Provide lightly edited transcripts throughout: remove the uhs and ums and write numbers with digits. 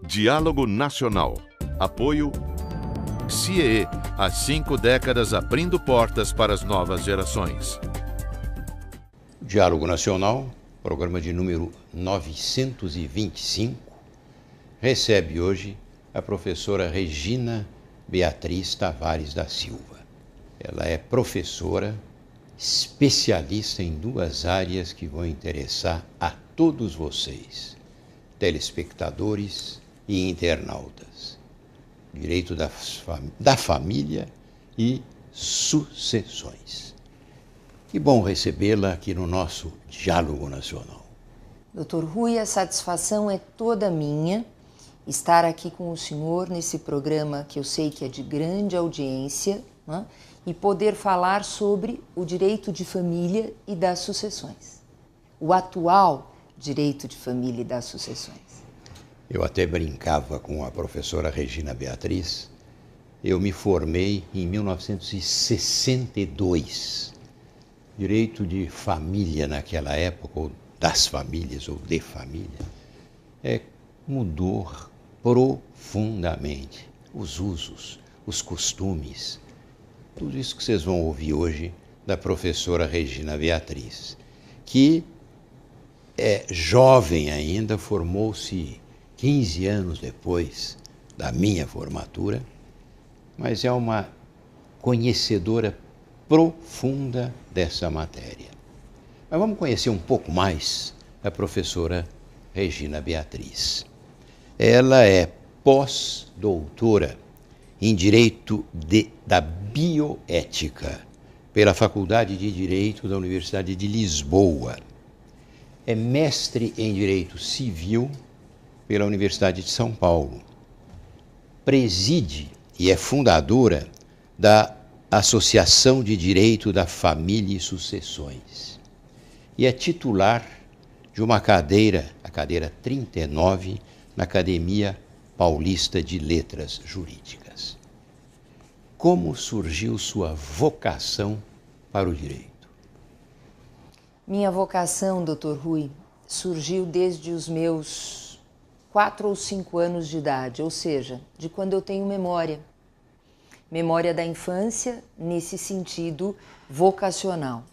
Diálogo Nacional. Apoio CIEE, há 5 décadas abrindo portas para as novas gerações. Diálogo Nacional, programa de número 925, recebe hoje a professora Regina Beatriz Tavares da Silva. Ela é professora, especialista em 2 áreas que vão interessar a todos vocês, telespectadores e internautas: direito da família e sucessões. Que bom recebê-la aqui no nosso Diálogo Nacional. Dr. Rui, a satisfação é toda minha estar aqui com o senhor nesse programa que eu sei que é de grande audiência, né? E poder falar sobre o direito de família e das sucessões. O atual direito de família e das sucessões. Eu até brincava com a professora Regina Beatriz. Eu me formei em 1962. Direito de família naquela época, ou das famílias, ou de família, mudou profundamente os usos, os costumes. Tudo isso que vocês vão ouvir hoje da professora Regina Beatriz, que é jovem ainda, formou-se 15 anos depois da minha formatura, mas é uma conhecedora profunda dessa matéria. Mas vamos conhecer um pouco mais a professora Regina Beatriz. Ela é pós-doutora em Direito da Bioética pela Faculdade de Direito da Universidade de Lisboa. É mestre em Direito Civil pela Universidade de São Paulo. Preside e é fundadora da Associação de Direito da Família e Sucessões. E é titular de uma cadeira, a cadeira 39, na Academia Paulista de Letras Jurídicas. Como surgiu sua vocação para o direito? Minha vocação, Dr. Rui, surgiu desde os meus 4 ou 5 anos de idade, ou seja, de quando eu tenho memória. Memória da infância, nesse sentido vocacional.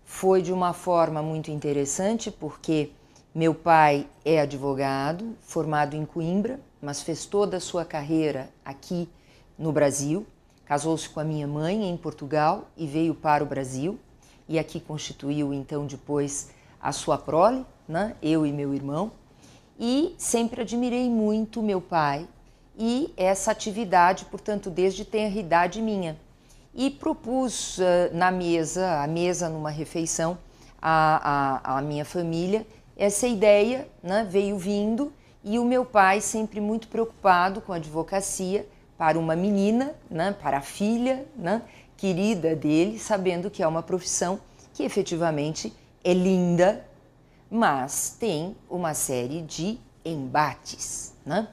Foi de uma forma muito interessante, porque meu pai é advogado, formado em Coimbra, mas fez toda a sua carreira aqui no Brasil. Casou-se com a minha mãe em Portugal e veio para o Brasil. E aqui constituiu, então, depois a sua prole, né? Eu e meu irmão. E sempre admirei muito meu pai e essa atividade, portanto, desde tenridade minha. E propus à mesa numa refeição, à minha família, essa ideia, né, veio vindo, e o meu pai sempre muito preocupado com a advocacia para uma menina, né, para a filha, né, querida dele, sabendo que é uma profissão que efetivamente é linda, mas tem uma série de embates, né?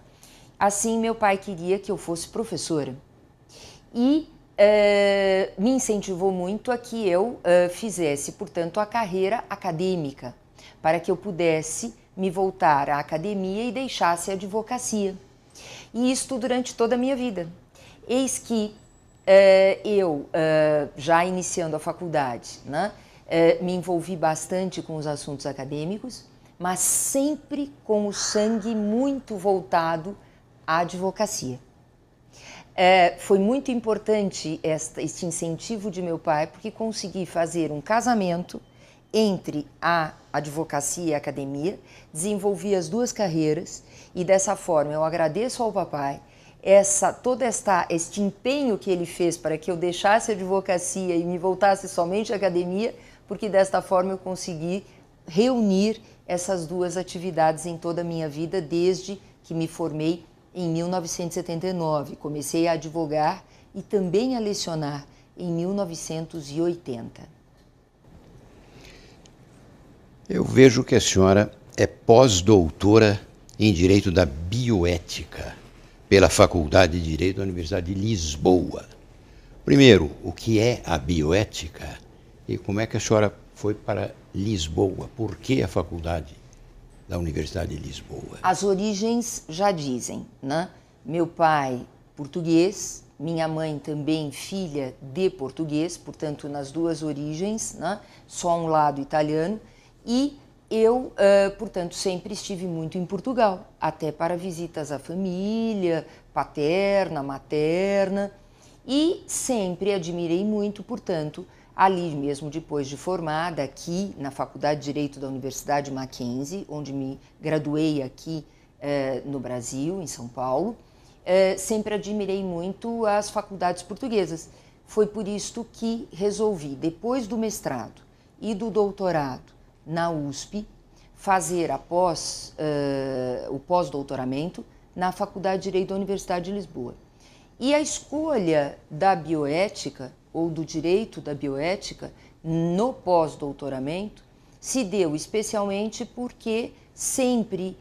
Assim, meu pai queria que eu fosse professora e me incentivou muito a que eu fizesse, portanto, a carreira acadêmica, para que eu pudesse me voltar à academia e deixasse a advocacia. E isto durante toda a minha vida. Eis que eu, já iniciando a faculdade, né, me envolvi bastante com os assuntos acadêmicos, mas sempre com o sangue muito voltado à advocacia. Foi muito importante este incentivo de meu pai, porque consegui fazer um casamento entre a advocacia e a academia, desenvolvi as 2 carreiras e dessa forma eu agradeço ao papai este empenho que ele fez para que eu deixasse a advocacia e me voltasse somente à academia, porque desta forma eu consegui reunir essas 2 atividades em toda a minha vida desde que me formei em 1979. Comecei a advogar e também a lecionar em 1980. Eu vejo que a senhora é pós-doutora em Direito da Bioética pela Faculdade de Direito da Universidade de Lisboa. Primeiro, o que é a bioética e como é que a senhora foi para Lisboa? Por que a faculdade da Universidade de Lisboa? As origens já dizem, né? Meu pai, português, minha mãe também filha de português, portanto, nas duas origens, né? Só um lado italiano, e eu, portanto, sempre estive muito em Portugal, até para visitas à família, paterna, materna, e sempre admirei muito, portanto, ali mesmo depois de formada, aqui na Faculdade de Direito da Universidade Mackenzie, onde me graduei aqui no Brasil, em São Paulo, sempre admirei muito as faculdades portuguesas. Foi por isto que resolvi, depois do mestrado e do doutorado na USP, fazer o pós-doutoramento na Faculdade de Direito da Universidade de Lisboa. E a escolha da bioética, ou do direito da bioética, no pós-doutoramento, se deu especialmente porque sempre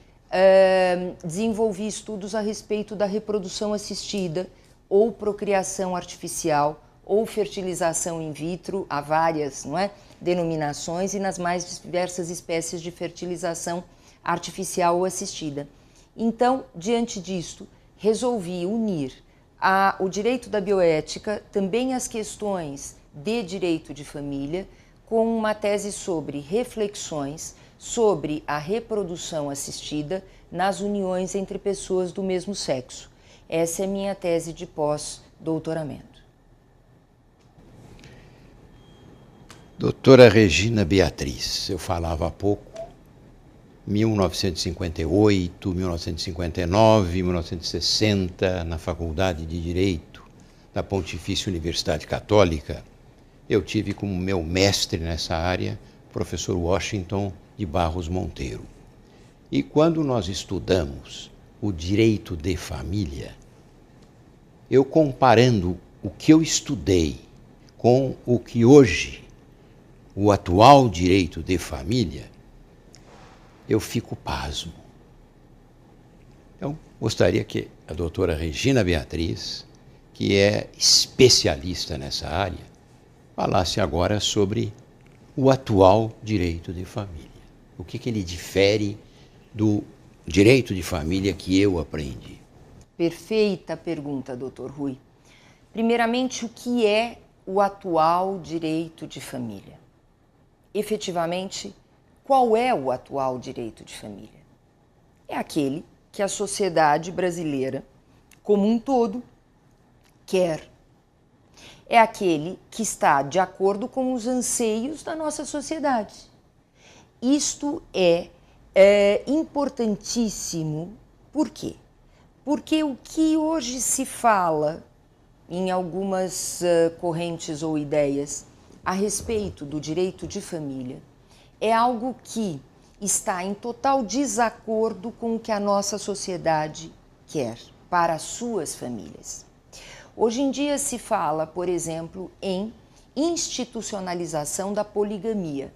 desenvolvi estudos a respeito da reprodução assistida, ou procriação artificial, ou fertilização in vitro, há várias, não é, denominações, e nas mais diversas espécies de fertilização artificial ou assistida. Então, diante disto, resolvi unir o direito da bioética, também as questões de direito de família, com uma tese sobre reflexões sobre a reprodução assistida nas uniões entre pessoas do mesmo sexo. Essa é minha tese de pós-doutoramento. Doutora Regina Beatriz, eu falava há pouco, 1958, 1959, 1960, na Faculdade de Direito da Pontifícia Universidade Católica, eu tive como meu mestre nessa área o professor Washington de Barros Monteiro. E quando nós estudamos o direito de família, eu comparando o que eu estudei com o que hoje, o atual direito de família, eu fico pasmo. Então, gostaria que a doutora Regina Beatriz, que é especialista nessa área, falasse agora sobre o atual direito de família. O que ele difere do direito de família que eu aprendi? Perfeita pergunta, doutor Rui. Primeiramente, o que é o atual direito de família? Efetivamente, qual é o atual direito de família? É aquele que a sociedade brasileira, como um todo, quer. É aquele que está de acordo com os anseios da nossa sociedade. Isto é importantíssimo. Por quê? Porque o que hoje se fala em algumas correntes ou ideias a respeito do direito de família é algo que está em total desacordo com o que a nossa sociedade quer para as suas famílias. Hoje em dia se fala, por exemplo, em institucionalização da poligamia.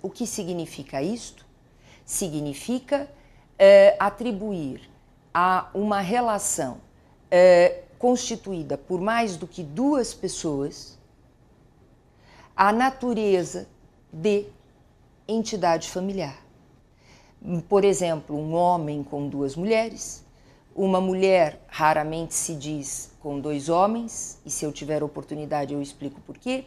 O que significa isto? Significa atribuir a uma relação constituída por mais do que duas pessoas a natureza de entidade familiar. Por exemplo, um homem com duas mulheres, uma mulher raramente se diz com dois homens, e se eu tiver oportunidade eu explico por quê.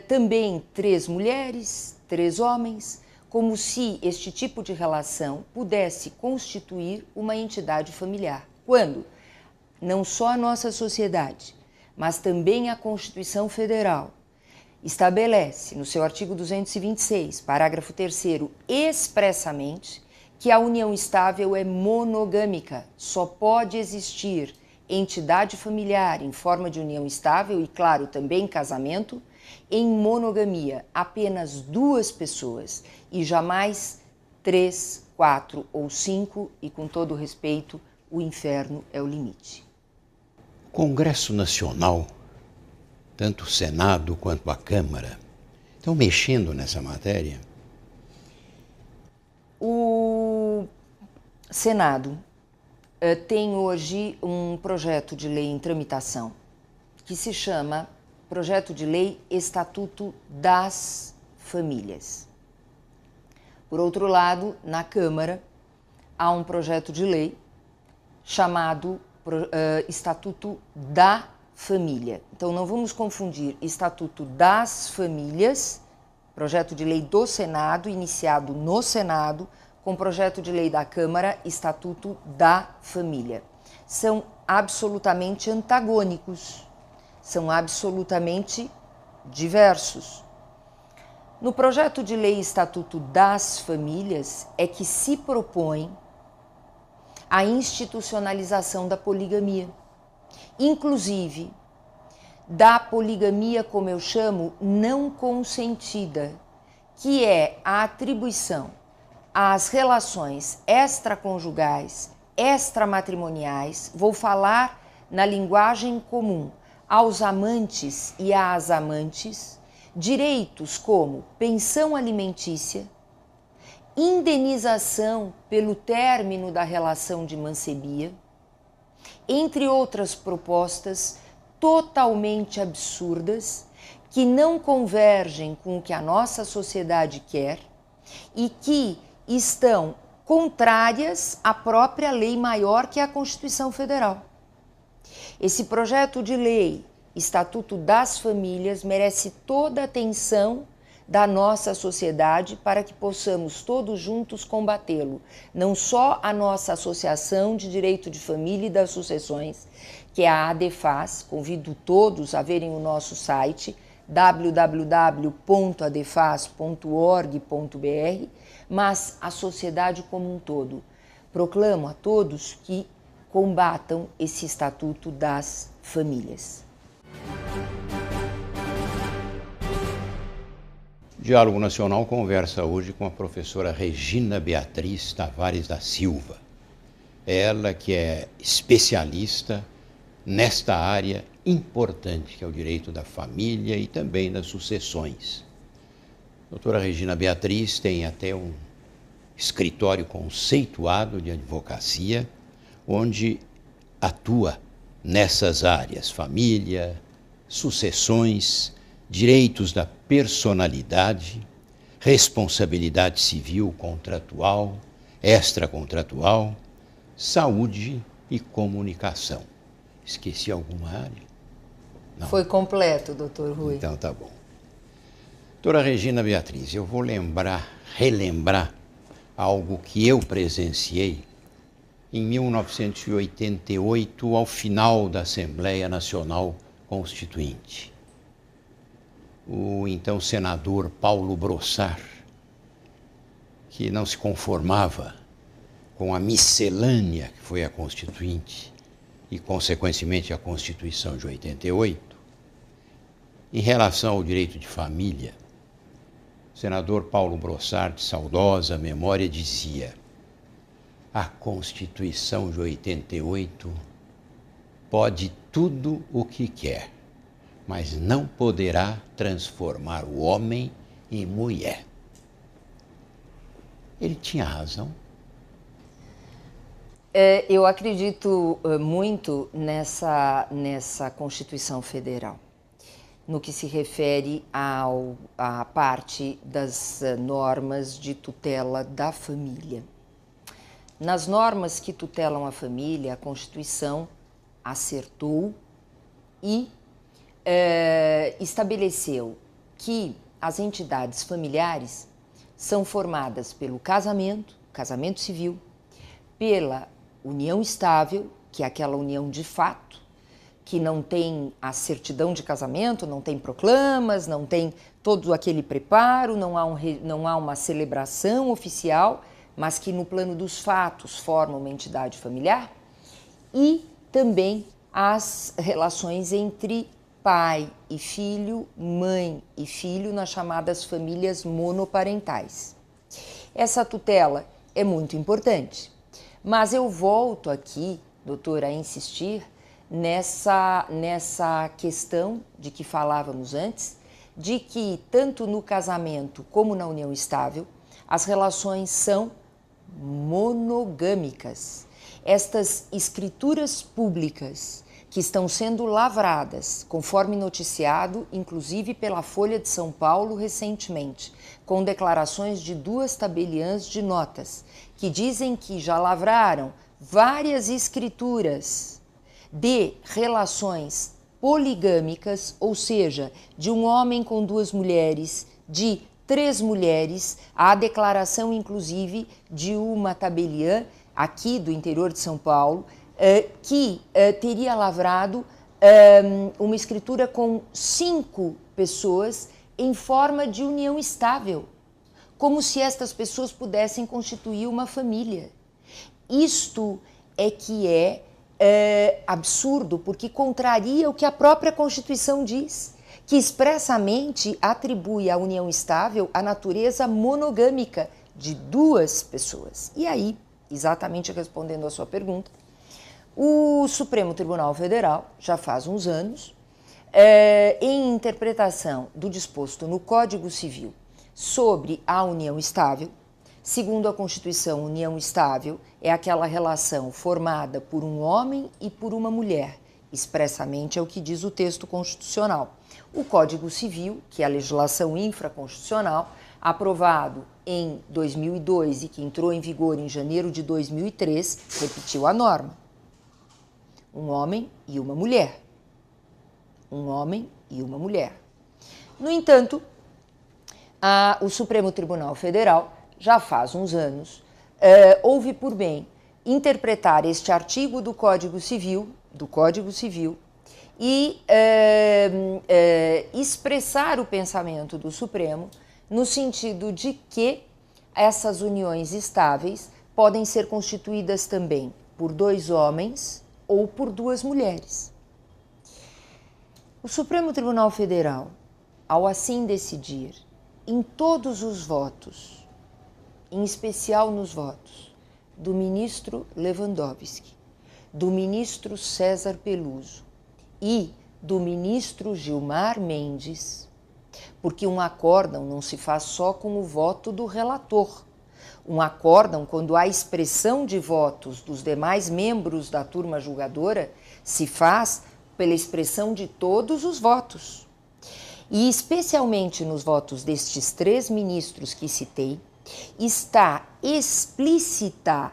Também três mulheres, três homens, como se este tipo de relação pudesse constituir uma entidade familiar. Quando não só a nossa sociedade, mas também a Constituição Federal estabelece, no seu artigo 226, parágrafo 3º, expressamente que a união estável é monogâmica, só pode existir entidade familiar em forma de união estável e, claro, também casamento, em monogamia, apenas duas pessoas e jamais 3, 4 ou 5, e com todo respeito, o inferno é o limite. O Congresso Nacional, tanto o Senado quanto a Câmara, estão mexendo nessa matéria? O Senado tem hoje um projeto de lei em tramitação que se chama Projeto de Lei Estatuto das Famílias. Por outro lado, na Câmara, há um projeto de lei chamado Estatuto da Família. Então, não vamos confundir Estatuto das Famílias, projeto de lei do Senado, iniciado no Senado, com projeto de lei da Câmara, Estatuto da Família. São absolutamente antagônicos, são absolutamente diversos. No projeto de lei Estatuto das Famílias é que se propõe a institucionalização da poligamia, inclusive da poligamia, como eu chamo, não consentida, que é a atribuição às relações extraconjugais, extramatrimoniais, vou falar na linguagem comum, aos amantes e às amantes, direitos como pensão alimentícia, indenização pelo término da relação de mancebia, entre outras propostas totalmente absurdas que não convergem com o que a nossa sociedade quer e que estão contrárias à própria lei maior que é a Constituição Federal. Esse projeto de lei, Estatuto das Famílias, merece toda a atenção da nossa sociedade para que possamos todos juntos combatê-lo. Não só a nossa Associação de Direito de Família e das Sucessões, que é a ADEFAS, convido todos a verem o nosso site www.adefas.org.br, mas a sociedade como um todo. Proclamo a todos que combatam esse Estatuto das Famílias. Diálogo Nacional conversa hoje com a professora Regina Beatriz Tavares da Silva. Ela que é especialista nesta área importante que é o direito da família e também das sucessões. A doutora Regina Beatriz tem até um escritório conceituado de advocacia, onde atua nessas áreas, família, sucessões, direitos da personalidade, responsabilidade civil contratual, extracontratual, saúde e comunicação. Esqueci alguma área? Não. Foi completo, doutor Rui. Então tá bom. Doutora Regina Beatriz, eu vou relembrar algo que eu presenciei em 1988, ao final da Assembleia Nacional Constituinte. O então senador Paulo Brossard, que não se conformava com a miscelânea que foi a Constituinte e, consequentemente, a Constituição de 88, em relação ao direito de família, o senador Paulo Brossard, de saudosa memória, dizia: a Constituição de 88 pode tudo o que quer, mas não poderá transformar o homem em mulher. Ele tinha razão. Eu acredito muito nessa Constituição Federal, no que se refere à parte das normas de tutela da família. Nas normas que tutelam a família, a Constituição acertou e estabeleceu que as entidades familiares são formadas pelo casamento civil, pela união estável, que é aquela união de fato, que não tem a certidão de casamento, não tem proclamas, não tem todo aquele preparo, não há uma celebração oficial, mas que no plano dos fatos forma uma entidade familiar, e também as relações entre pai e filho, mãe e filho, nas chamadas famílias monoparentais. Essa tutela é muito importante, mas eu volto aqui, doutora, a insistir nessa questão de que falávamos antes, de que tanto no casamento como na união estável, as relações são monogâmicas. Estas escrituras públicas que estão sendo lavradas, conforme noticiado, inclusive pela Folha de São Paulo recentemente, com declarações de 2 tabeliãs de notas, que dizem que já lavraram várias escrituras de relações poligâmicas, ou seja, de um homem com 2 mulheres, de 3 mulheres, há declaração inclusive de uma tabeliã aqui do interior de São Paulo, que teria lavrado uma escritura com 5 pessoas em forma de união estável, como se estas pessoas pudessem constituir uma família. Isto é que é absurdo, porque contraria o que a própria Constituição diz, que expressamente atribui à união estável a natureza monogâmica de 2 pessoas. E aí, exatamente respondendo à sua pergunta, o Supremo Tribunal Federal, já faz uns anos, em interpretação do disposto no Código Civil sobre a união estável, segundo a Constituição, união estável é aquela relação formada por um homem e por uma mulher, expressamente é o que diz o texto constitucional. O Código Civil, que é a legislação infraconstitucional, aprovado em 2002 e que entrou em vigor em janeiro de 2003, repetiu a norma. Um homem e uma mulher. Um homem e uma mulher. No entanto, o Supremo Tribunal Federal, já faz uns anos, houve por bem interpretar este artigo do Código Civil e expressar o pensamento do Supremo no sentido de que essas uniões estáveis podem ser constituídas também por 2 homens ou por 2 mulheres. O Supremo Tribunal Federal, ao assim decidir, em todos os votos, em especial nos votos do ministro Lewandowski, do ministro César Peluso e do ministro Gilmar Mendes, porque um acórdão não se faz só com o voto do relator. Um acórdão, quando há expressão de votos dos demais membros da turma julgadora, se faz pela expressão de todos os votos. E especialmente nos votos destes 3 ministros que citei, está explícita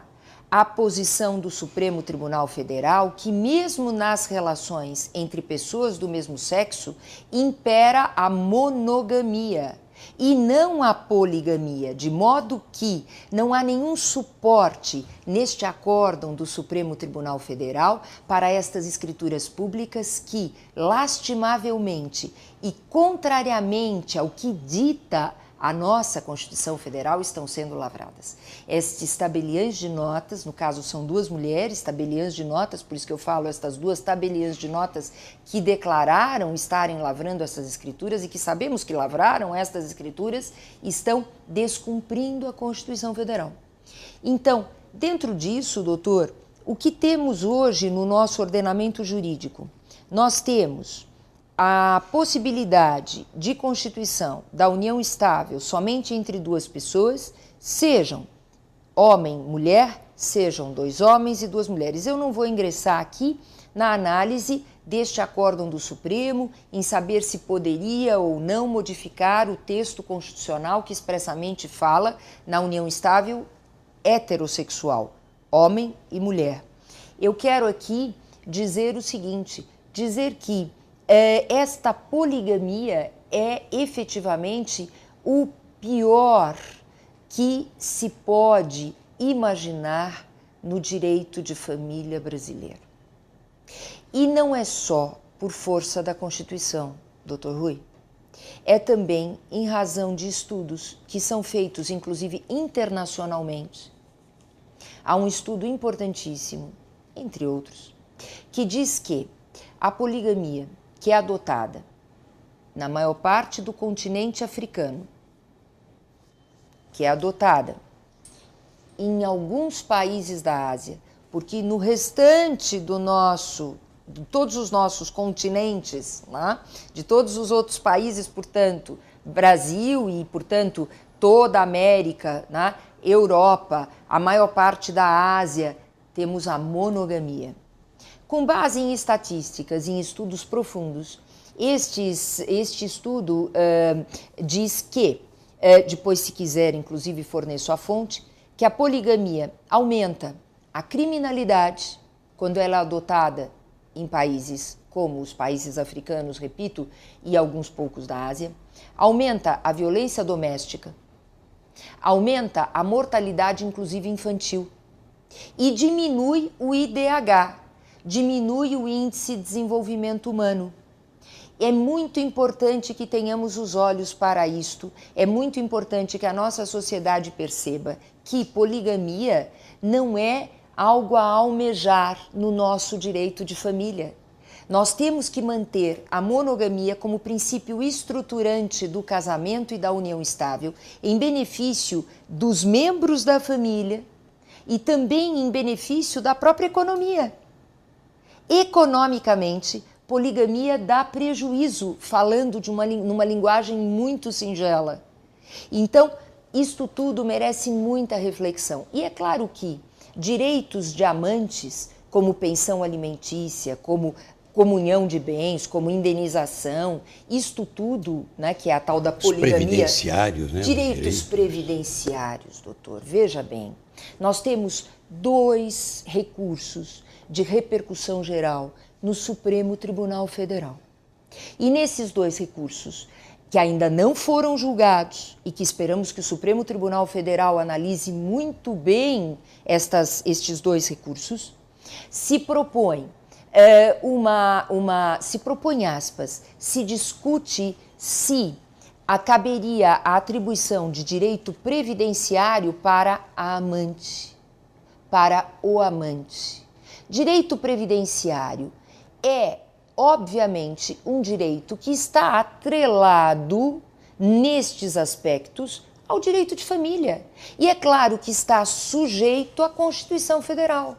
a posição do Supremo Tribunal Federal que, mesmo nas relações entre pessoas do mesmo sexo, impera a monogamia e não a poligamia, de modo que não há nenhum suporte neste acórdão do Supremo Tribunal Federal para estas escrituras públicas que, lastimavelmente e contrariamente ao que dita a nossa Constituição Federal, estão sendo lavradas. Estes tabeliãs de notas, no caso são 2 mulheres, tabeliãs de notas, por isso que eu falo, estas 2 tabeliãs de notas que declararam estarem lavrando essas escrituras e que sabemos que lavraram estas escrituras, estão descumprindo a Constituição Federal. Então, dentro disso, doutor, o que temos hoje no nosso ordenamento jurídico? Nós temos a possibilidade de constituição da união estável somente entre 2 pessoas, sejam homem, mulher, sejam 2 homens e 2 mulheres. Eu não vou ingressar aqui na análise deste acórdão do Supremo, em saber se poderia ou não modificar o texto constitucional que expressamente fala na união estável heterossexual, homem e mulher. Eu quero aqui dizer o seguinte, dizer que esta poligamia é efetivamente o pior que se pode imaginar no direito de família brasileiro. E não é só por força da Constituição, Dr. Rui. É também em razão de estudos que são feitos, inclusive internacionalmente. Há um estudo importantíssimo, entre outros, que diz que a poligamia, que é adotada na maior parte do continente africano, que é adotada em alguns países da Ásia, porque no restante de todos os nossos continentes, né, de todos os outros países, portanto, Brasil e, portanto, toda a América, né, Europa, a maior parte da Ásia, temos a monogamia. Com base em estatísticas, em estudos profundos, este estudo diz que, depois se quiser, inclusive forneço a fonte, que a poligamia aumenta a criminalidade quando ela é adotada em países como os países africanos, repito, e alguns poucos da Ásia, aumenta a violência doméstica, aumenta a mortalidade, inclusive infantil, e diminui o IDH, diminui o Índice de Desenvolvimento Humano. É muito importante que tenhamos os olhos para isto, é muito importante que a nossa sociedade perceba que poligamia não é algo a almejar no nosso direito de família. Nós temos que manter a monogamia como princípio estruturante do casamento e da união estável, em benefício dos membros da família e também em benefício da própria economia. Economicamente, poligamia dá prejuízo, falando numa linguagem muito singela. Então, isto tudo merece muita reflexão. E é claro que direitos de amantes, como pensão alimentícia, como comunhão de bens, como indenização, isto tudo, né, que é a tal da poligamia. Os previdenciários, né? Direitos previdenciários, doutor. Veja bem, nós temos 2 recursos de repercussão geral no Supremo Tribunal Federal. E nesses 2 recursos, que ainda não foram julgados e que esperamos que o Supremo Tribunal Federal analise muito bem estes 2 recursos, se propõe se discute se caberia a atribuição de direito previdenciário para a amante, para o amante. Direito previdenciário é, obviamente, um direito que está atrelado nestes aspectos ao direito de família. E é claro que está sujeito à Constituição Federal.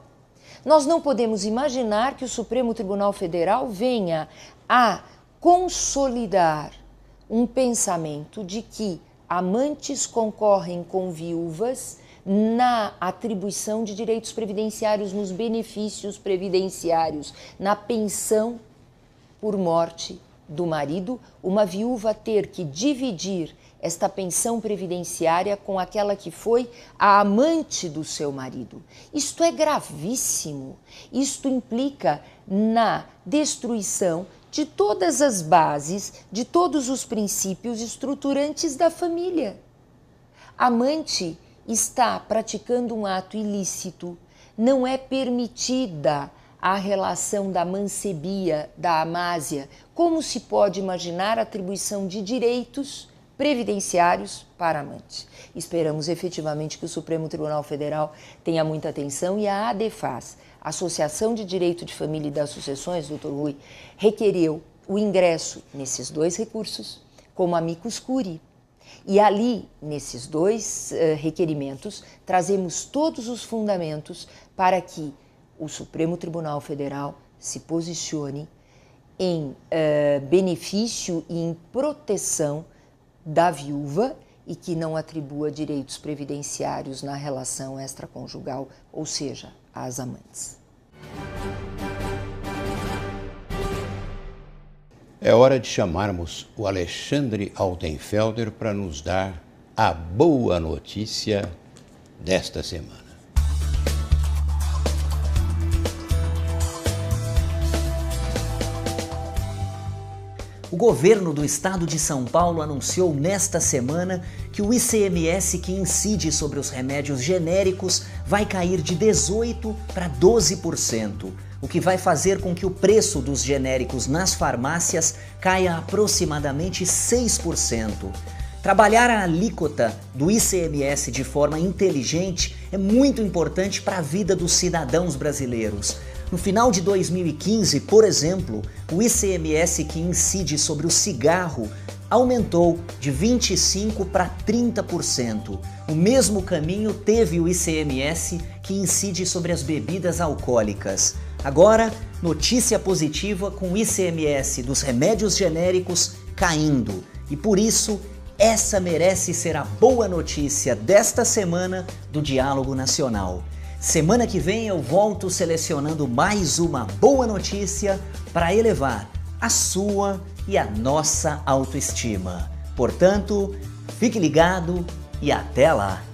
Nós não podemos imaginar que o Supremo Tribunal Federal venha a consolidar um pensamento de que amantes concorrem com viúvas na atribuição de direitos previdenciários, nos benefícios previdenciários, na pensão por morte do marido, uma viúva ter que dividir esta pensão previdenciária com aquela que foi a amante do seu marido. Isto é gravíssimo. Isto implica na destruição de todas as bases, de todos os princípios estruturantes da família. Amante está praticando um ato ilícito, não é permitida a relação da mancebia, da amásia. Como se pode imaginar a atribuição de direitos previdenciários para amantes? Esperamos efetivamente que o Supremo Tribunal Federal tenha muita atenção e a ADEFAS, Associação de Direito de Família e das Sucessões, doutor Rui, requereu o ingresso nesses 2 recursos como amicus curiae. E ali, nesses 2 requerimentos, trazemos todos os fundamentos para que o Supremo Tribunal Federal se posicione em benefício e em proteção da viúva e que não atribua direitos previdenciários na relação extraconjugal, ou seja, às amantes. É hora de chamarmos o Alexandre Altenfelder para nos dar a boa notícia desta semana. O governo do estado de São Paulo anunciou nesta semana que o ICMS que incide sobre os remédios genéricos vai cair de 18% para 12%, o que vai fazer com que o preço dos genéricos nas farmácias caia aproximadamente 6%. Trabalhar a alíquota do ICMS de forma inteligente é muito importante para a vida dos cidadãos brasileiros. No final de 2015, por exemplo, o ICMS que incide sobre o cigarro aumentou de 25% para 30%. O mesmo caminho teve o ICMS que incide sobre as bebidas alcoólicas. Agora, notícia positiva com o ICMS dos remédios genéricos caindo. E por isso, essa merece ser a boa notícia desta semana do Diálogo Nacional. Semana que vem eu volto selecionando mais uma boa notícia para elevar a sua e a nossa autoestima. Portanto, fique ligado e até lá!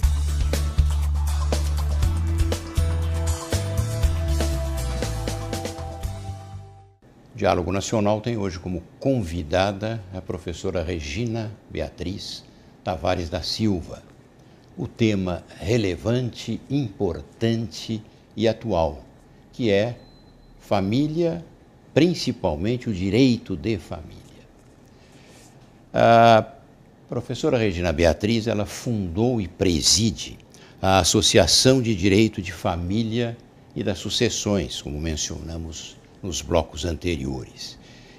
O Diálogo Nacional tem hoje como convidada a professora Regina Beatriz Tavares da Silva. O tema relevante, importante e atual, que é família, principalmente o direito de família. A professora Regina Beatriz, ela fundou e preside a Associação de Direito de Família e das Sucessões, como mencionamos nos blocos anteriores.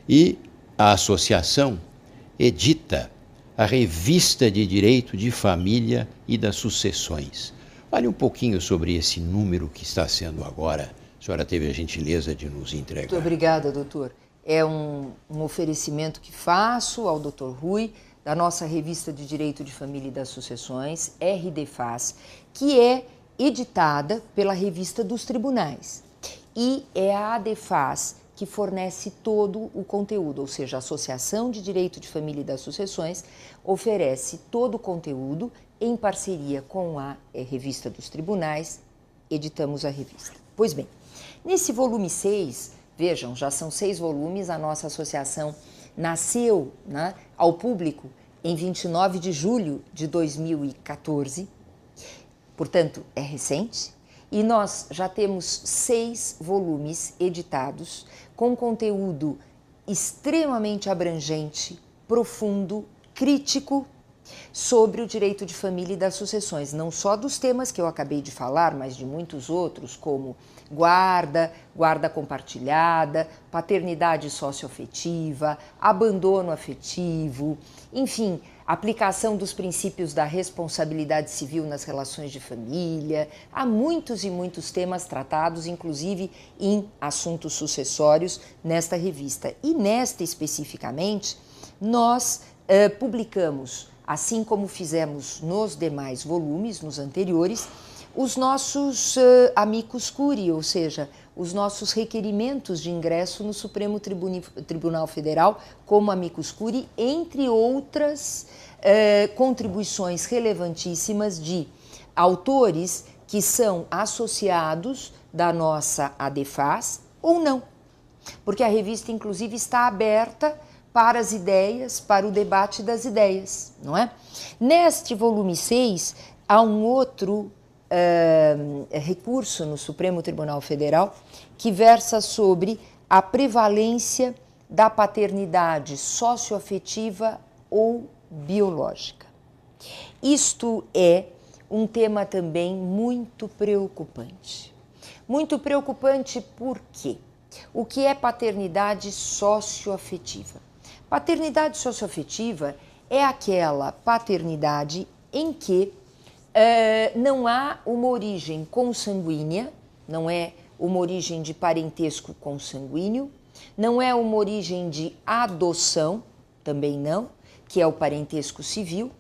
E a associação edita a Revista de Direito de Família e das Sucessões. Fale um pouquinho sobre esse número que está sendo agora. A senhora teve a gentileza de nos entregar. Muito obrigada, doutor. É um oferecimento que faço ao doutor Rui, da nossa Revista de Direito de Família e das Sucessões, RDFAS, que é editada pela Revista dos Tribunais. E é a ADFAS que fornece todo o conteúdo, ou seja, a Associação de Direito de Família e das Sucessões oferece todo o conteúdo em parceria com a Revista dos Tribunais, editamos a revista. Pois bem, nesse volume 6, vejam, já são 6 volumes, a nossa associação nasceu, né, ao público em 29 de julho de 2014, portanto é recente, e nós já temos 6 volumes editados com conteúdo extremamente abrangente, profundo, crítico sobre o direito de família e das sucessões, não só dos temas que eu acabei de falar, mas de muitos outros, como guarda compartilhada, paternidade socioafetiva, abandono afetivo, enfim, aplicação dos princípios da responsabilidade civil nas relações de família. Há muitos e muitos temas tratados, inclusive em assuntos sucessórios, nesta revista. E nesta especificamente, nós publicamos, assim como fizemos nos demais volumes, nos anteriores, os nossos amicus curiae, ou seja, os nossos requerimentos de ingresso no Supremo Tribunal Federal como amicus curiae, entre outras contribuições relevantíssimas de autores que são associados da nossa ADFAS ou não, porque a revista inclusive está aberta para as ideias, para o debate das ideias, não é? Neste volume 6, há um outro recurso no Supremo Tribunal Federal que versa sobre a prevalência da paternidade socioafetiva ou biológica. Isto é um tema também muito preocupante. Muito preocupante por quê? O que é paternidade socioafetiva? Paternidade socioafetiva é aquela paternidade em que não há uma origem consanguínea, não é uma origem de parentesco consanguíneo, não é uma origem de adoção, também não, que é o parentesco civil,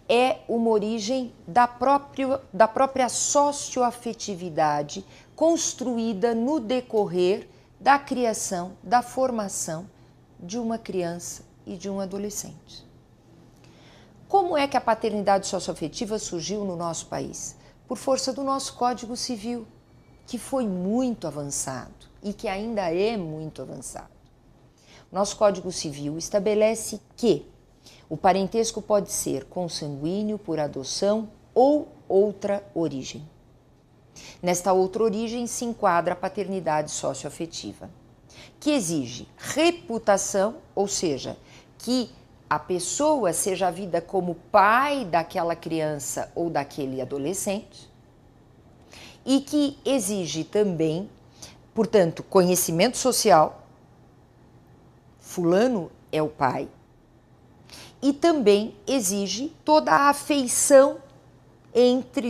é uma origem da própria socioafetividade construída no decorrer da criação, da formação de uma criança e de um adolescente. Como é que a paternidade socioafetiva surgiu no nosso país? Por força do nosso Código Civil, que foi muito avançado e que ainda é muito avançado. Nosso Código Civil estabelece que o parentesco pode ser consanguíneo, por adoção ou outra origem. Nesta outra origem se enquadra a paternidade socioafetiva, que exige reputação, ou seja, que a pessoa seja vista como pai daquela criança ou daquele adolescente, e que exige também, portanto, conhecimento social, fulano é o pai, e também exige toda a afeição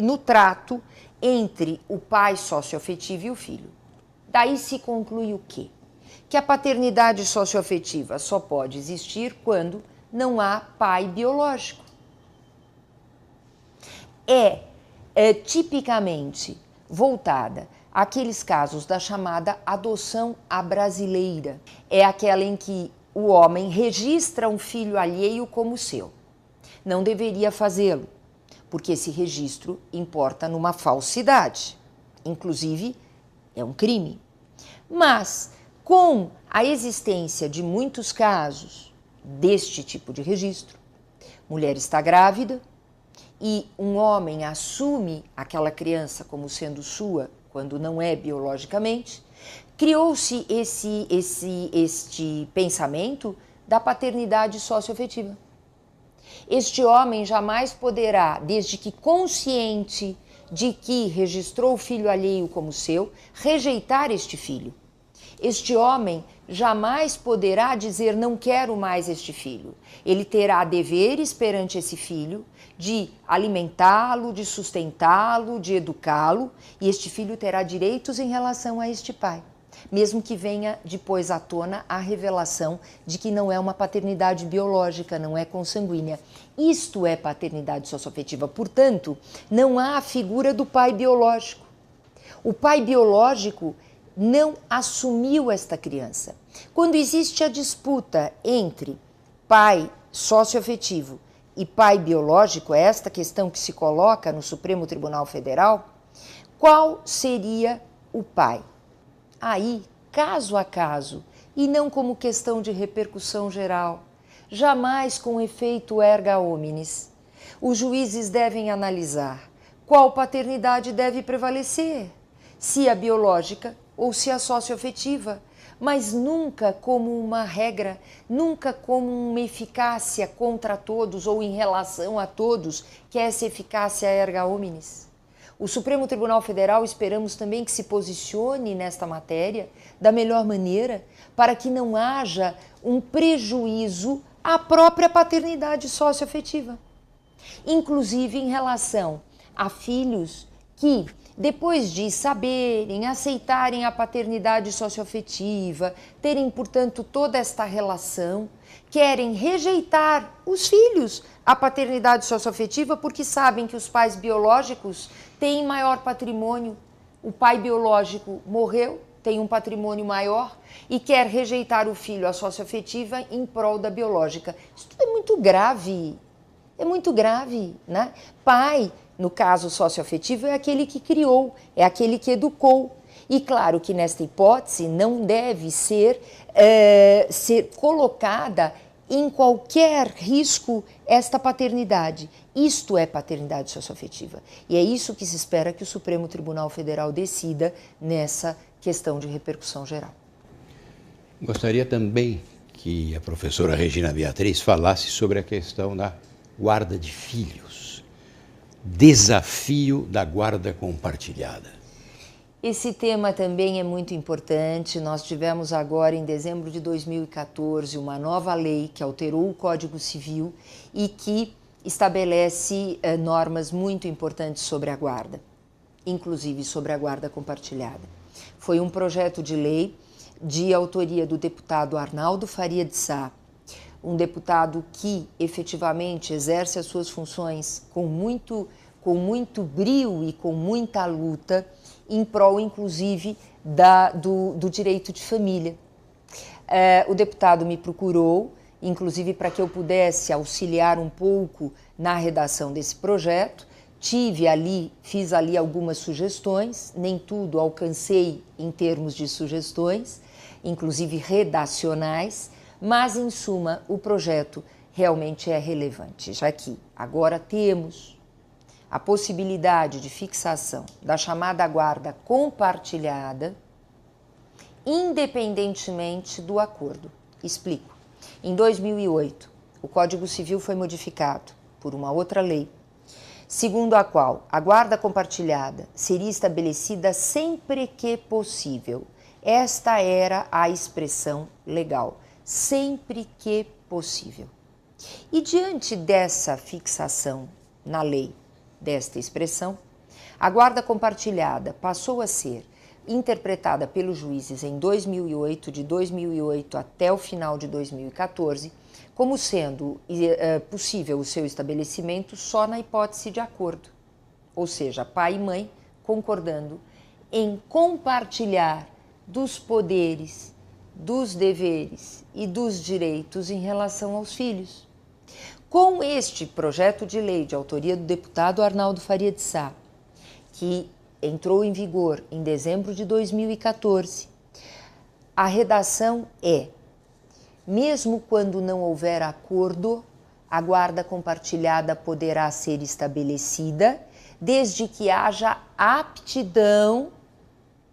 no trato entre o pai socioafetivo e o filho. Daí se conclui o quê? Que a paternidade socioafetiva só pode existir quando não há pai biológico. Tipicamente voltada àqueles casos da chamada adoção à brasileira. É aquela em que o homem registra um filho alheio como seu. Não deveria fazê-lo, porque esse registro importa numa falsidade. Inclusive, é um crime. Mas, com a existência de muitos casos deste tipo de registro, mulher está grávida e um homem assume aquela criança como sendo sua, quando não é biologicamente, criou-se este pensamento da paternidade socioafetiva. Este homem jamais poderá, desde que consciente de que registrou o filho alheio como seu, rejeitar este filho. Este homem jamais poderá dizer não quero mais este filho. Ele terá deveres perante esse filho de alimentá-lo, de sustentá-lo, de educá-lo, e este filho terá direitos em relação a este pai, mesmo que venha depois à tona a revelação de que não é uma paternidade biológica, não é consanguínea. Isto é paternidade socioafetiva. Portanto, não há a figura do pai biológico. O pai biológico não assumiu esta criança. Quando existe a disputa entre pai socioafetivo e pai biológico, é esta questão que se coloca no Supremo Tribunal Federal, qual seria o pai? Aí, caso a caso, e não como questão de repercussão geral, jamais com efeito erga omnes, os juízes devem analisar qual paternidade deve prevalecer, se a biológica ou se a socioafetiva, mas nunca como uma regra, nunca como uma eficácia contra todos ou em relação a todos, que é essa eficácia erga omnes. O Supremo Tribunal Federal esperamos também que se posicione nesta matéria da melhor maneira para que não haja um prejuízo à própria paternidade socioafetiva. Inclusive em relação a filhos que, depois de saberem, aceitarem a paternidade socioafetiva, terem, portanto, toda esta relação, querem rejeitar os filhos à paternidade socioafetiva porque sabem que os pais biológicos têm maior patrimônio. O pai biológico morreu, tem um patrimônio maior e quer rejeitar o filho à socioafetiva em prol da biológica. Isso tudo é muito grave, né? Pai, no caso socioafetivo, é aquele que criou, é aquele que educou. E claro que nesta hipótese não deve ser colocada em qualquer risco esta paternidade. Isto é paternidade socioafetiva. E é isso que se espera que o Supremo Tribunal Federal decida nessa questão de repercussão geral. Gostaria também que a professora Regina Beatriz falasse sobre a questão da guarda de filhos. Desafio da guarda compartilhada. Esse tema também é muito importante. Nós tivemos agora, em dezembro de 2014, uma nova lei que alterou o Código Civil e que estabelece normas muito importantes sobre a guarda, inclusive sobre a guarda compartilhada. Foi um projeto de lei de autoria do deputado Arnaldo Faria de Sá, um deputado que efetivamente exerce as suas funções com muito brio e com muita luta, em prol, inclusive, do direito de família. O deputado me procurou, inclusive para que eu pudesse auxiliar um pouco na redação desse projeto. Fiz ali algumas sugestões, nem tudo alcancei em termos de sugestões, inclusive redacionais, mas, em suma, o projeto realmente é relevante, já que agora temos a possibilidade de fixação da chamada guarda compartilhada, independentemente do acordo. Explico. Em 2008, o Código Civil foi modificado por uma outra lei, segundo a qual a guarda compartilhada seria estabelecida sempre que possível. Esta era a expressão legal, sempre que possível. E diante dessa fixação na lei, desta expressão, a guarda compartilhada passou a ser interpretada pelos juízes em 2008, de 2008 até o final de 2014, como sendo possível o seu estabelecimento só na hipótese de acordo, ou seja, pai e mãe concordando em compartilhar dos poderes, dos deveres e dos direitos em relação aos filhos. Com este projeto de lei de autoria do deputado Arnaldo Faria de Sá, que entrou em vigor em dezembro de 2014, a redação é: mesmo quando não houver acordo, a guarda compartilhada poderá ser estabelecida desde que haja aptidão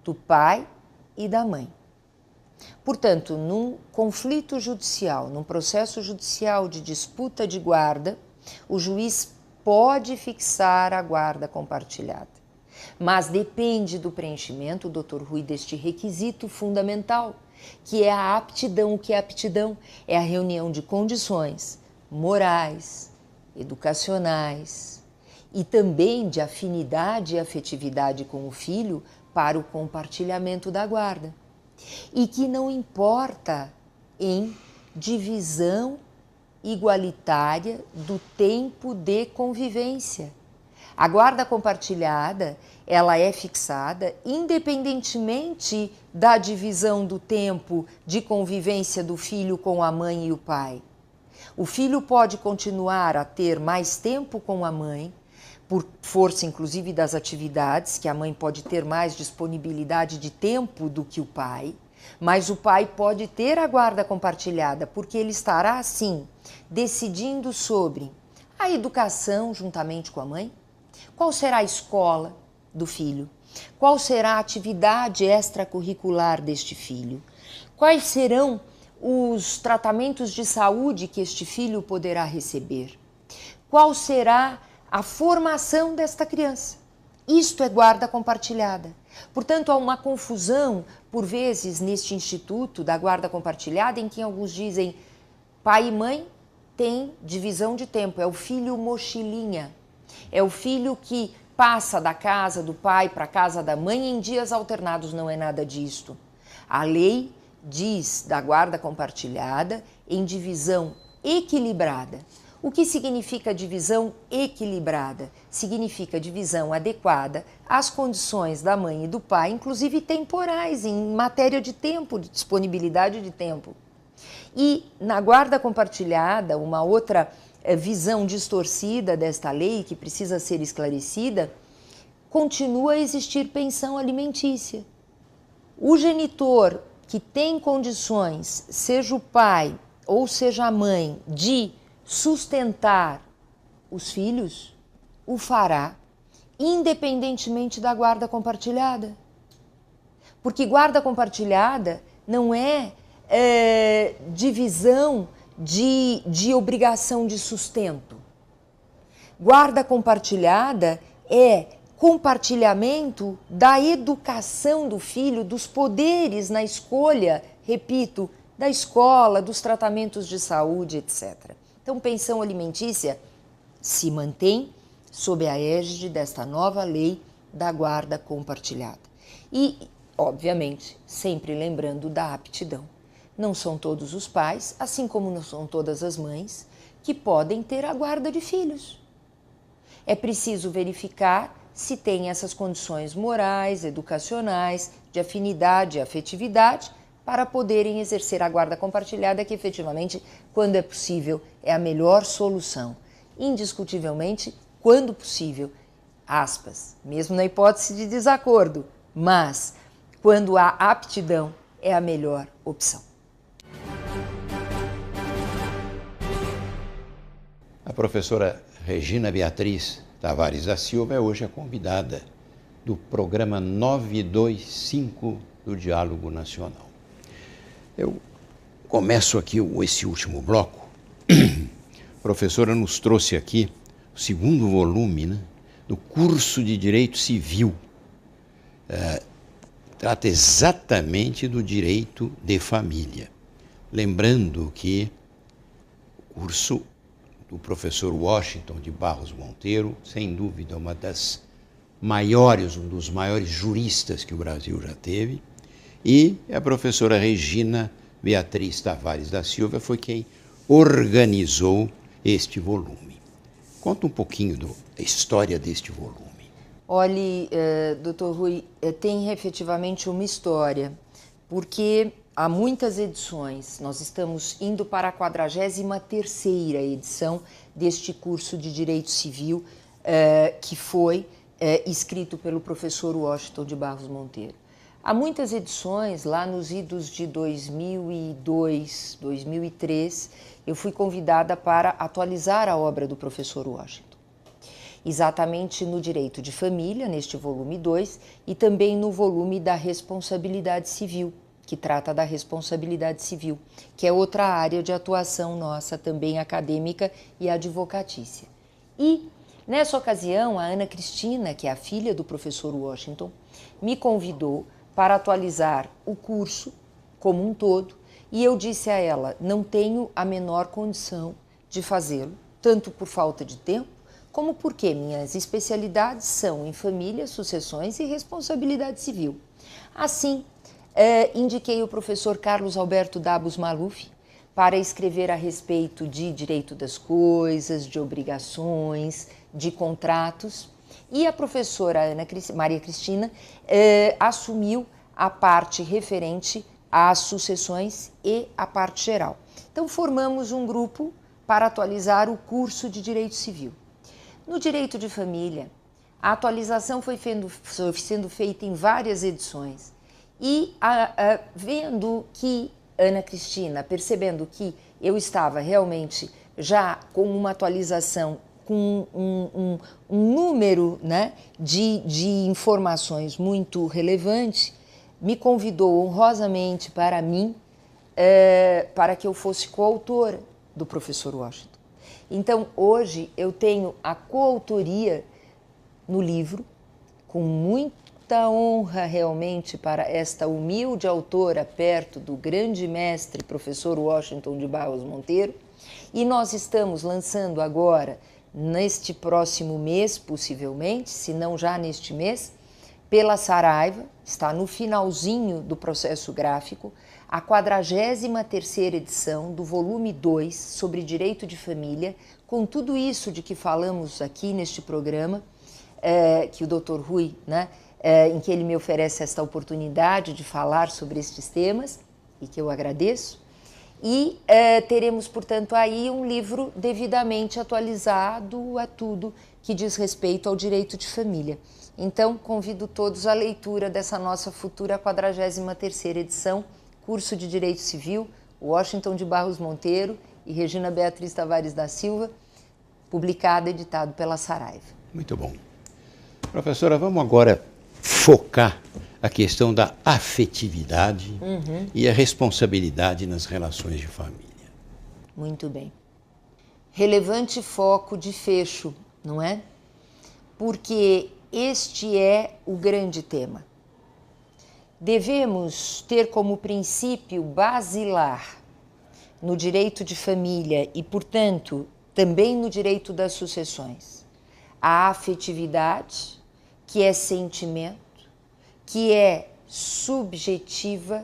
do pai e da mãe. Portanto, num conflito judicial, num processo judicial de disputa de guarda, o juiz pode fixar a guarda compartilhada. Mas depende do preenchimento, Dr. Rui, deste requisito fundamental, que é a aptidão. O que é aptidão? É a reunião de condições morais, educacionais e também de afinidade e afetividade com o filho para o compartilhamento da guarda. E que não importa em divisão igualitária do tempo de convivência. A guarda compartilhada, ela é fixada independentemente da divisão do tempo de convivência do filho com a mãe e o pai. O filho pode continuar a ter mais tempo com a mãe, por força inclusive das atividades, que a mãe pode ter mais disponibilidade de tempo do que o pai, mas o pai pode ter a guarda compartilhada, porque ele estará, assim, decidindo sobre a educação juntamente com a mãe, qual será a escola do filho, qual será a atividade extracurricular deste filho, quais serão os tratamentos de saúde que este filho poderá receber, qual será a formação desta criança. Isto é guarda compartilhada. Portanto, há uma confusão, por vezes, neste instituto da guarda compartilhada, em que alguns dizem pai e mãe têm divisão de tempo, é o filho mochilinha, é o filho que passa da casa do pai para a casa da mãe em dias alternados. Não é nada disto. A lei diz da guarda compartilhada em divisão equilibrada. O que significa divisão equilibrada? Significa divisão adequada às condições da mãe e do pai, inclusive temporais, em matéria de tempo, de disponibilidade de tempo. E na guarda compartilhada, uma outra visão distorcida desta lei, que precisa ser esclarecida, continua a existir pensão alimentícia. O genitor que tem condições, seja o pai ou seja a mãe, de sustentar os filhos, o fará, independentemente da guarda compartilhada. Porque guarda compartilhada não é divisão de obrigação de sustento. Guarda compartilhada é compartilhamento da educação do filho, dos poderes na escolha, repito, da escola, dos tratamentos de saúde, etc. Então, pensão alimentícia se mantém sob a égide desta nova lei da guarda compartilhada. E, obviamente, sempre lembrando da aptidão. Não são todos os pais, assim como não são todas as mães, que podem ter a guarda de filhos. É preciso verificar se tem essas condições morais, educacionais, de afinidade e afetividade, para poderem exercer a guarda compartilhada, que efetivamente, quando é possível, é a melhor solução. Indiscutivelmente, quando possível, aspas, mesmo na hipótese de desacordo, mas quando há aptidão, é a melhor opção. A professora Regina Beatriz Tavares da Silva é hoje a convidada do programa 925 do Diálogo Nacional. Eu começo aqui esse último bloco. A professora nos trouxe aqui o segundo volume, do curso de Direito Civil. Trata exatamente do direito de família. Lembrando que o curso do professor Washington de Barros Monteiro, sem dúvida, um dos maiores juristas que o Brasil já teve, e a professora Regina Beatriz Tavares da Silva foi quem organizou este volume. Conta um pouquinho da história deste volume. Olhe, Dr. Rui, tem efetivamente uma história, porque há muitas edições, nós estamos indo para a 43ª edição deste curso de Direito Civil, que foi escrito pelo professor Washington de Barros Monteiro. Há muitas edições, lá nos idos de 2002, 2003, eu fui convidada para atualizar a obra do professor Washington. Exatamente no Direito de Família, neste volume 2, e também no volume da Responsabilidade Civil, que trata da responsabilidade civil, que é outra área de atuação nossa, também acadêmica e advocatícia. E, nessa ocasião, a Ana Cristina, que é a filha do professor Washington, me convidou para atualizar o curso como um todo, e eu disse a ela, não tenho a menor condição de fazê-lo, tanto por falta de tempo, como porque minhas especialidades são em família, sucessões e responsabilidade civil. Assim, indiquei o professor Carlos Alberto Dabos Maluf para escrever a respeito de direito das coisas, de obrigações, de contratos, e a professora Maria Cristina assumiu a parte referente às sucessões e a parte geral. Então, formamos um grupo para atualizar o curso de Direito Civil. No Direito de Família, a atualização foi sendo feita em várias edições e vendo que Ana Cristina, percebendo que eu estava realmente já com uma atualização com um número, né, de informações muito relevante, me convidou honrosamente para mim, para que eu fosse coautora do professor Washington. Então, hoje, eu tenho a coautoria no livro, com muita honra realmente para esta humilde autora perto do grande mestre, professor Washington de Barros Monteiro, e nós estamos lançando agora, neste próximo mês, possivelmente, se não já neste mês, pela Saraiva, está no finalzinho do processo gráfico, a 43ª edição do volume 2 sobre direito de família, com tudo isso de que falamos aqui neste programa, que o Dr. Rui, né, em que ele me oferece esta oportunidade de falar sobre estes temas, e que eu agradeço. E teremos, portanto, aí um livro devidamente atualizado a tudo que diz respeito ao direito de família. Então, convido todos à leitura dessa nossa futura 43ª edição, curso de Direito Civil, Washington de Barros Monteiro e Regina Beatriz Tavares da Silva, publicado e editado pela Saraiva. Muito bom. Professora, vamos agora focar a questão da afetividade e a responsabilidade nas relações de família. Muito bem. Relevante foco de fecho, não é? Porque este é o grande tema. Devemos ter como princípio basilar no direito de família e, portanto, também no direito das sucessões, a afetividade, que é sentimento, que é subjetiva,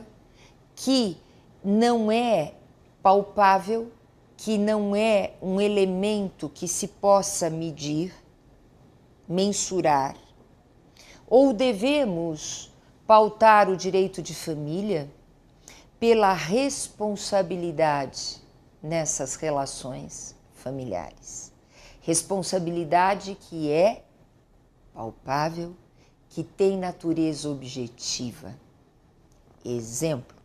que não é palpável, que não é um elemento que se possa medir, mensurar, ou devemos pautar o direito de família pela responsabilidade nessas relações familiares. Responsabilidade que é palpável, que tem natureza objetiva. Exemplo,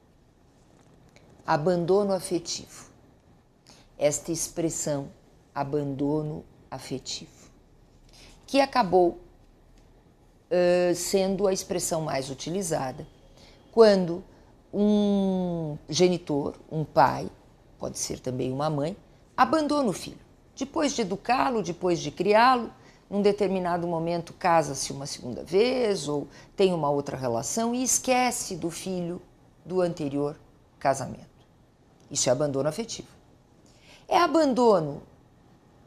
abandono afetivo. Esta expressão, abandono afetivo, que acabou sendo a expressão mais utilizada quando um genitor, um pai, pode ser também uma mãe, abandona o filho. Depois de educá-lo, depois de criá-lo, num determinado momento casa-se uma segunda vez ou tem uma outra relação e esquece do filho do anterior casamento. Isso é abandono afetivo. É abandono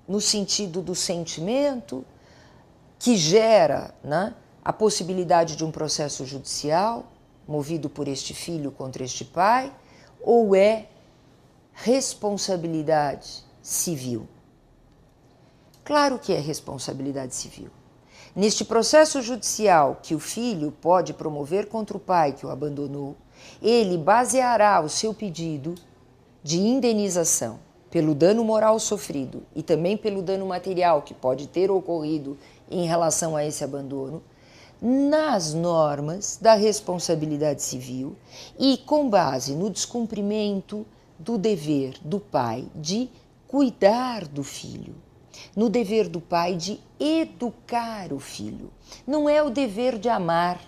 no sentido do sentimento que gera, né, a possibilidade de um processo judicial movido por este filho contra este pai, ou é responsabilidade civil? Claro que é responsabilidade civil. Neste processo judicial que o filho pode promover contra o pai que o abandonou, ele baseará o seu pedido de indenização pelo dano moral sofrido e também pelo dano material que pode ter ocorrido em relação a esse abandono, nas normas da responsabilidade civil e com base no descumprimento do dever do pai de cuidar do filho, no dever do pai de educar o filho. Não é o dever de amar.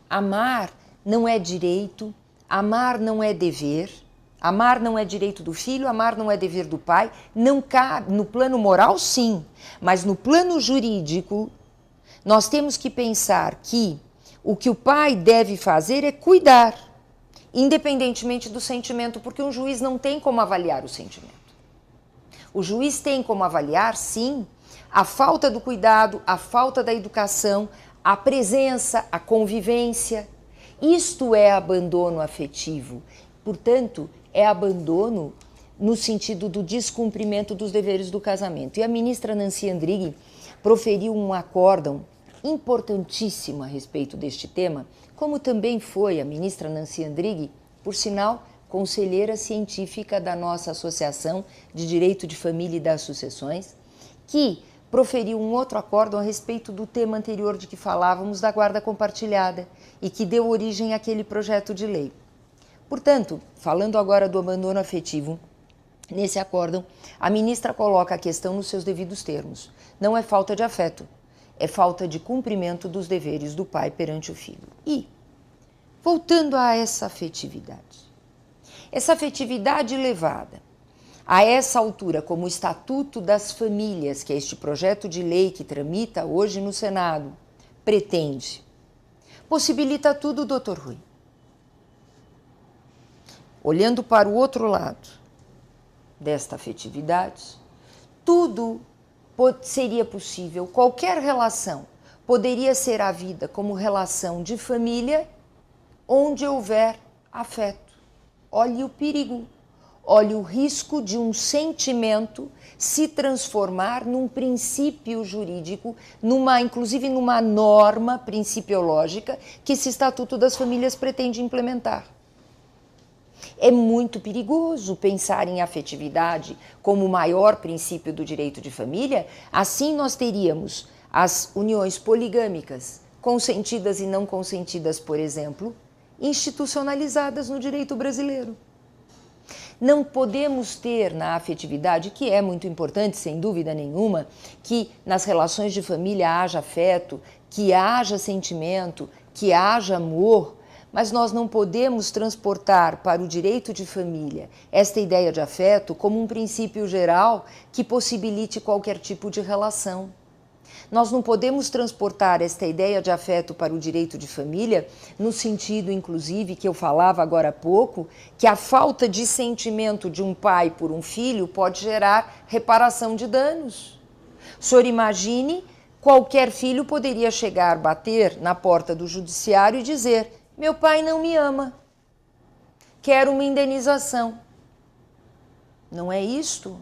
Amar não é direito, amar não é dever, amar não é direito do filho, amar não é dever do pai. Não cabe, no plano moral sim, mas no plano jurídico nós temos que pensar que o que o pai deve fazer é cuidar, independentemente do sentimento, porque um juiz não tem como avaliar o sentimento. O juiz tem como avaliar, sim, a falta do cuidado, a falta da educação, a presença, a convivência. Isto é abandono afetivo. Portanto, é abandono no sentido do descumprimento dos deveres do casamento. E a ministra Nancy Andrighi proferiu um acórdão importantíssimo a respeito deste tema, como também foi a ministra Nancy Andrighi, por sinal, conselheira científica da nossa Associação de Direito de Família e das Sucessões, que proferiu um outro acórdão a respeito do tema anterior de que falávamos, da guarda compartilhada, e que deu origem àquele projeto de lei. Portanto, falando agora do abandono afetivo, nesse acórdão, a ministra coloca a questão nos seus devidos termos. Não é falta de afeto, é falta de cumprimento dos deveres do pai perante o filho. E, voltando a essa afetividade levada a essa altura como o Estatuto das Famílias, que é este projeto de lei que tramita hoje no Senado, pretende, possibilita tudo, doutor Rui. Olhando para o outro lado desta afetividade, tudo seria possível, qualquer relação poderia ser a vida como relação de família onde houver afeto. Olhe o perigo, olhe o risco de um sentimento se transformar num princípio jurídico, inclusive numa norma principiológica que esse Estatuto das Famílias pretende implementar. É muito perigoso pensar em afetividade como o maior princípio do direito de família. Assim nós teríamos as uniões poligâmicas, consentidas e não consentidas, por exemplo, institucionalizadas no direito brasileiro. Não podemos ter na afetividade, que é muito importante, sem dúvida nenhuma, que nas relações de família haja afeto, que haja sentimento, que haja amor, mas nós não podemos transportar para o direito de família esta ideia de afeto como um princípio geral que possibilite qualquer tipo de relação. Nós não podemos transportar esta ideia de afeto para o direito de família no sentido, inclusive, que eu falava agora há pouco, que a falta de sentimento de um pai por um filho pode gerar reparação de danos. O senhor imagine, qualquer filho poderia chegar, bater na porta do judiciário e dizer: meu pai não me ama, quero uma indenização. Não é isto?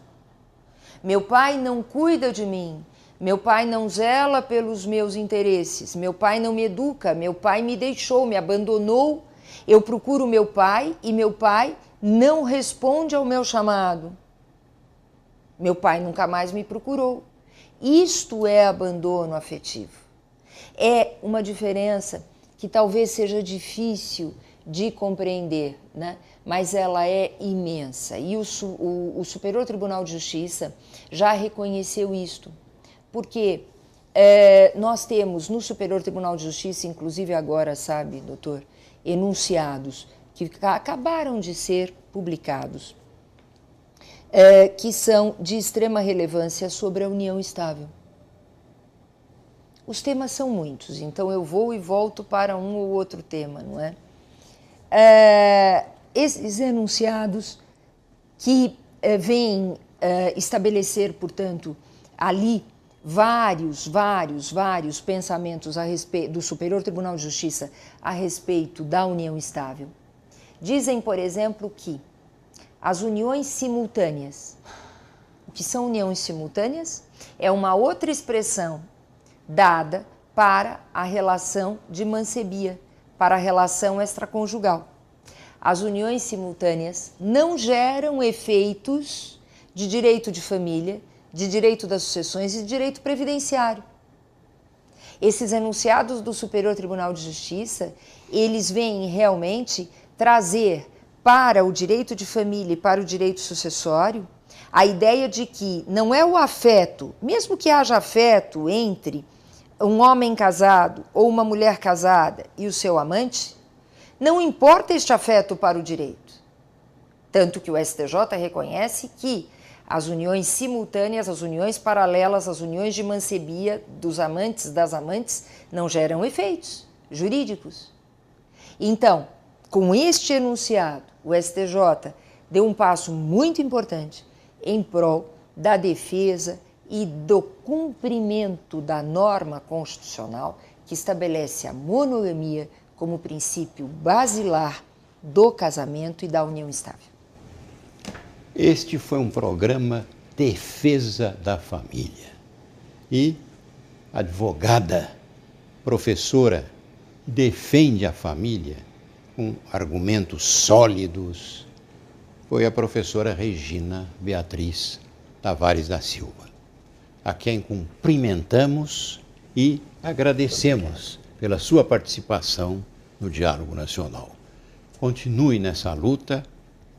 Meu pai não cuida de mim, meu pai não zela pelos meus interesses, meu pai não me educa, meu pai me deixou, me abandonou, eu procuro meu pai e meu pai não responde ao meu chamado. Meu pai nunca mais me procurou. Isto é abandono afetivo. É uma diferença que talvez seja difícil de compreender, né? Mas ela é imensa. E o Superior Tribunal de Justiça já reconheceu isto. Porque nós temos no Superior Tribunal de Justiça, inclusive agora, sabe, doutor, enunciados que acabaram de ser publicados, que são de extrema relevância sobre a união estável. Os temas são muitos, então eu vou e volto para um ou outro tema, não é? Esses enunciados que vêm estabelecer, portanto, ali vários pensamentos a respeito do Superior Tribunal de Justiça a respeito da união estável. Dizem, por exemplo, que as uniões simultâneas, o que são uniões simultâneas? É uma outra expressão dada para a relação de mancebia, para a relação extraconjugal. As uniões simultâneas não geram efeitos de direito de família, de direito das sucessões e de direito previdenciário. Esses enunciados do Superior Tribunal de Justiça, eles vêm realmente trazer para o direito de família e para o direito sucessório a ideia de que não é o afeto, mesmo que haja afeto entre um homem casado ou uma mulher casada e o seu amante, não importa este afeto para o direito. Tanto que o STJ reconhece que as uniões simultâneas, as uniões paralelas, as uniões de mancebia dos amantes, das amantes, não geram efeitos jurídicos. Então, com este enunciado, o STJ deu um passo muito importante em prol da defesa e do cumprimento da norma constitucional que estabelece a monogamia como princípio basilar do casamento e da união estável. Este foi um programa Defesa da Família. E a advogada, professora, defende a família com argumentos sólidos, foi a professora Regina Beatriz Tavares da Silva, a quem cumprimentamos e agradecemos pela sua participação no Diálogo Nacional. Continue nessa luta,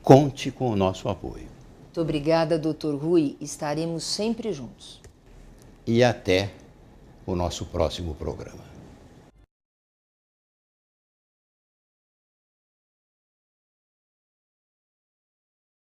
conte com o nosso apoio. Muito obrigada, Dr. Rui. Estaremos sempre juntos. E até o nosso próximo programa.